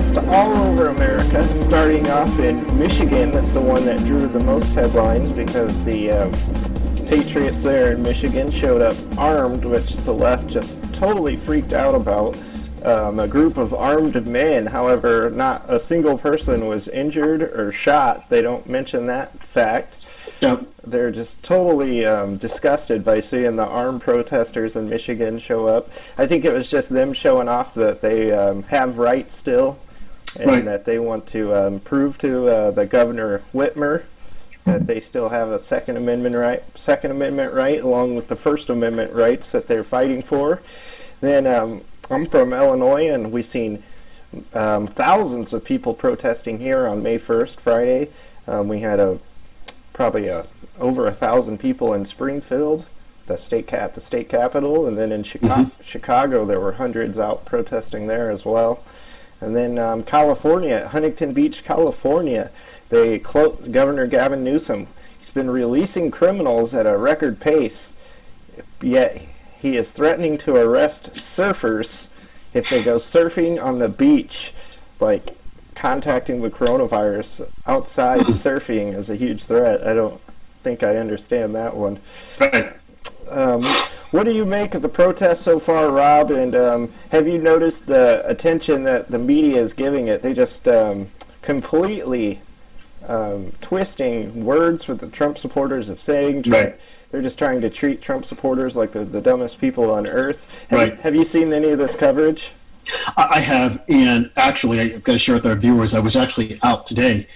protests all over America, starting off in Michigan. That's the one that drew the most headlines because the patriots there in Michigan showed up armed, which the left just totally freaked out about. A group of armed men, however, not a single person was injured or shot. They don't mention that fact. Yep. They're just totally disgusted by seeing the armed protesters in Michigan show up. I think it was just them showing off that they have rights still, and that they want to prove to the Governor Whitmer that they still have a Second Amendment right, along with the First Amendment rights that they're fighting for. Then I'm from Illinois, and we've seen thousands of people protesting here on May 1st, Friday. We had probably over 1,000 people in Springfield, the state capital, and then in Chicago there were hundreds out protesting there as well. And then California, Huntington Beach, California, Governor Gavin Newsom, he's been releasing criminals at a record pace, yet he is threatening to arrest surfers if they go surfing on the beach. Like, contacting the coronavirus outside surfing is a huge threat. I don't think I understand that one. Right. What do you make of the protests so far, Rob? And have you noticed the attention that the media is giving it? They just completely twisting words for the Trump supporters of saying. They're just trying to treat Trump supporters like the dumbest people on earth. Have you seen any of this coverage? I have, and actually, I've got to share with our viewers, I was actually out today,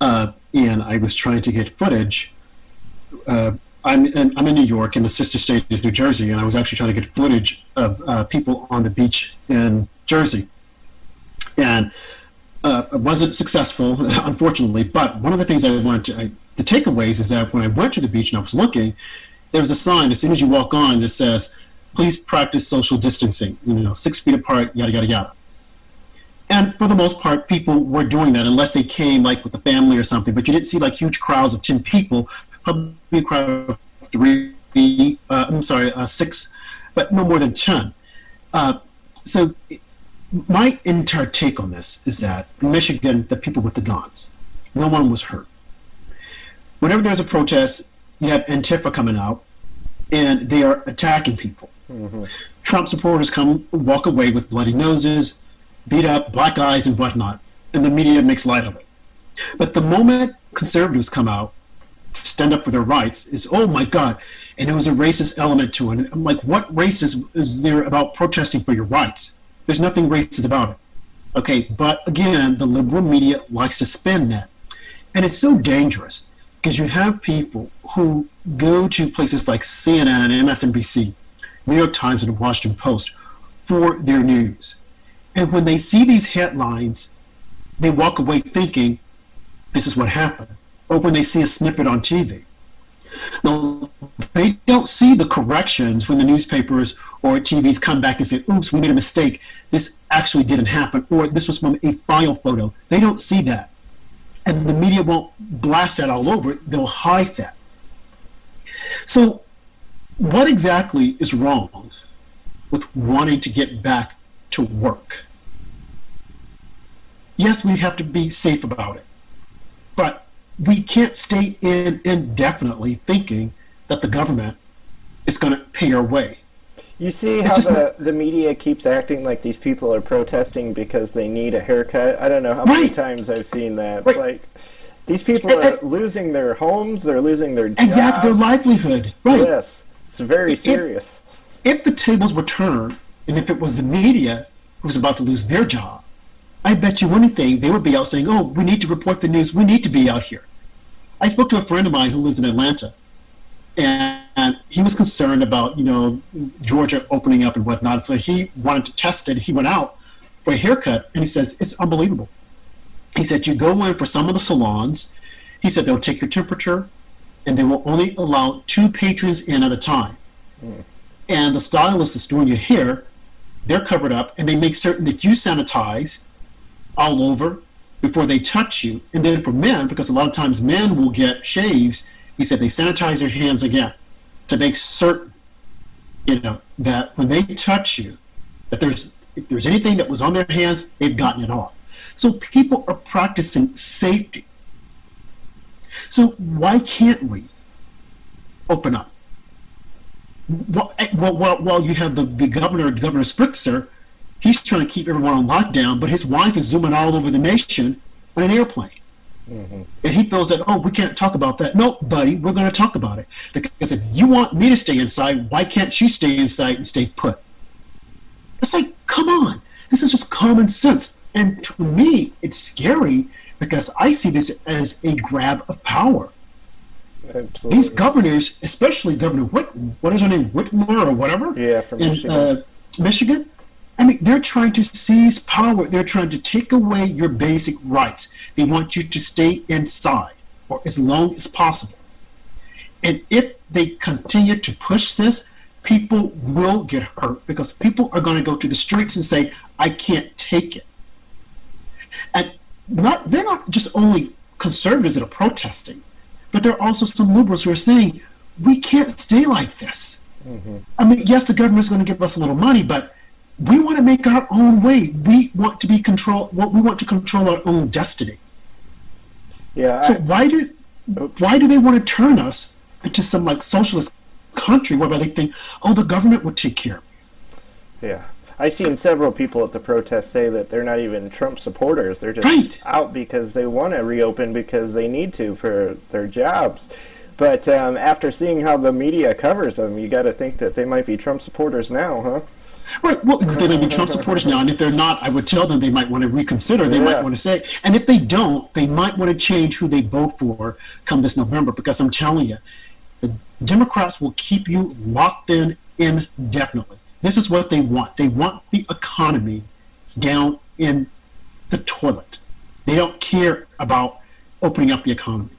and I was trying to get footage. I'm in New York, and the sister state is New Jersey, and I was actually trying to get footage of people on the beach in Jersey. And it wasn't successful, unfortunately, but one of the things I wanted the takeaways is that when I went to the beach and I was looking, there was a sign as soon as you walk on that says, please practice social distancing, 6 feet apart, yada, yada, yada. And for the most part, people were doing that unless they came like with a family or something, but you didn't see like huge crowds of 10 people, probably a crowd of 6, but no more than 10. So my entire take on this is that in Michigan, the people with the guns, no one was hurt. Whenever there's a protest, you have Antifa coming out, and they are attacking people. Mm-hmm. Trump supporters walk away with bloody noses, beat up, black eyes, and whatnot, and the media makes light of it. But the moment conservatives come out to stand up for their rights, is, oh my God, and there was a racist element to it. And I'm like, what racist is there about protesting for your rights? There's nothing racist about it. Okay, but again, the liberal media likes to spin that. And it's so dangerous because you have people who go to places like CNN and MSNBC, New York Times and the Washington Post for their news. And when they see these headlines, they walk away thinking, this is what happened. Or when they see a snippet on TV. Now, they don't see the corrections when the newspapers or TVs come back and say, oops, we made a mistake. This actually didn't happen. Or this was from a file photo. They don't see that. And the media won't blast that all over it. They'll hide that. So what exactly is wrong with wanting to get back to work? Yes, we have to be safe about it. But we can't stay in indefinitely thinking that the government is going to pay our way. You see how the media keeps acting like these people are protesting because they need a haircut? I don't know how many times I've seen that. It's like, these people are losing their homes, they're losing their jobs. Exactly, their livelihood. Right. Yes, it's very serious. If the tables were turned, and if it was the media who was about to lose their job, I bet you anything they would be out saying, oh, we need to report the news, we need to be out here. I spoke to a friend of mine who lives in Atlanta, and he was concerned about, Georgia opening up and whatnot. So he wanted to test it. He went out for a haircut, and he says, it's unbelievable. He said, you go in for some of the salons. He said, they'll take your temperature, and they will only allow 2 patrons in at a time. Mm. And the stylist that's doing your hair, they're covered up, and they make certain that you sanitize all over before they touch you. And then for men, because a lot of times men will get shaves, he said they sanitize their hands again to make certain, that when they touch you, that if there's anything that was on their hands, they've gotten it off. So people are practicing safety. So why can't we open up? While you have the Governor Spritzer, he's trying to keep everyone on lockdown, but his wife is zooming all over the nation on an airplane. Mm-hmm. And he feels that, oh, we can't talk about that. No, buddy, we're going to talk about it. Because if you want me to stay inside, why can't she stay inside and stay put? It's like, come on. This is just common sense. And to me, it's scary because I see this as a grab of power. Absolutely. These governors, especially Governor what is her name, Whitmer or whatever? Yeah, from Michigan. Michigan. I mean, they're trying to seize power. They're trying to take away your basic rights. They want you to stay inside for as long as possible. And if they continue to push this, people will get hurt because people are going to go to the streets and say, I can't take it. And they're not just only conservatives that are protesting, but there are also some liberals who are saying, we can't stay like this. Mm-hmm. I mean, yes, the government's going to give us a little money, but we want to make our own way. We want to be we want to control our own destiny. Yeah. So why do they want to turn us into some like socialist country whereby they think, oh, the government would take care of you? Yeah. I've seen several people at the protest say that they're not even Trump supporters. They're just out because they want to reopen because they need to for their jobs. But after seeing how the media covers them, you got to think that they might be Trump supporters now, huh? Right. Well, they may be Trump supporters now, and if they're not, I would tell them they might want to reconsider. They might want to say, and if they don't, they might want to change who they vote for come this November. Because I'm telling you, the Democrats will keep you locked in indefinitely. This is what they want. They want the economy down in the toilet. They don't care about opening up the economy.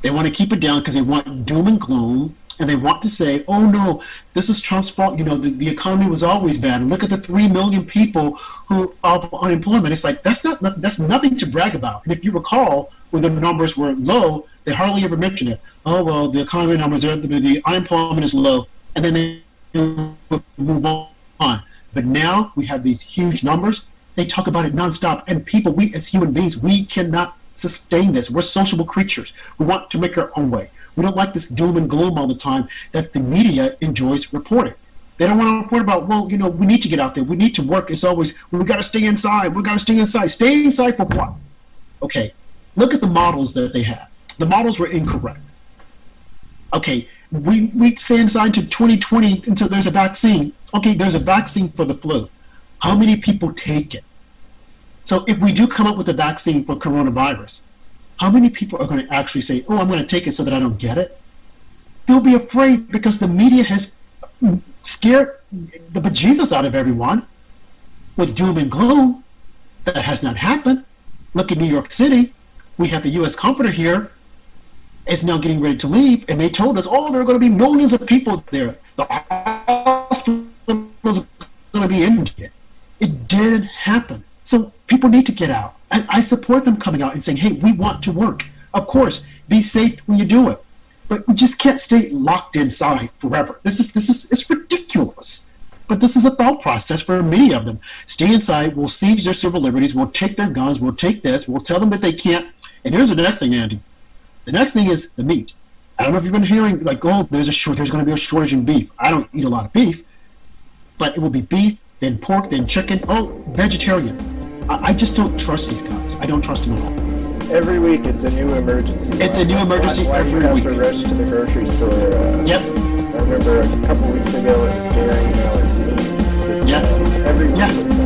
They want to keep it down because they want doom and gloom, and they want to say, oh no, this is Trump's fault. You know, the economy was always bad. And look at the 3 million people who are unemployment. It's like, that's nothing to brag about. And if you recall, when the numbers were low, they hardly ever mentioned it. Oh, well, the economy numbers are, the unemployment is low. And then they move on. But now we have these huge numbers. They talk about it nonstop. And people, we as human beings, we cannot sustain this. We're sociable creatures. We want to make our own way. We don't like this doom and gloom all the time that the media enjoys reporting. They don't want to report about, well, you know, we need to get out there. We need to work. It's always, we got to stay inside. We got to stay inside. Stay inside for what? Okay, look at the models that they have. The models were incorrect. Okay, we stay inside to 2020 until there's a vaccine. Okay, there's a vaccine for the flu. How many people take it? So if we do come up with a vaccine for coronavirus, how many people are going to actually say, oh, I'm going to take it so that I don't get it? They'll be afraid because the media has scared the bejesus out of everyone with doom and gloom. That has not happened. Look at New York City. We have the U.S. Comforter here. It's now getting ready to leave, and they told us, oh, there are going to be millions of people there. The hospitals are going to be empty. It didn't happen. So people need to get out. And I support them coming out and saying, hey, we want to work. Of course, be safe when you do it. But we just can't stay locked inside forever. It's ridiculous. But this is a thought process for many of them. Stay inside, we'll seize their civil liberties, we'll take their guns, we'll take this, we'll tell them that they can't. And here's the next thing, Andy. The next thing is the meat. I don't know if you've been hearing, like, oh, there's going to be a shortage in beef. I don't eat a lot of beef. But it will be beef, then pork, then chicken. Oh, vegetarian. I just don't trust these guys. I don't trust them at all. Every week it's a new emergency. It's a new emergency every week. Why do you have to rush to the grocery store? Yep. I remember a couple weeks ago it was dairy, now it's meat. Yep. Every week it's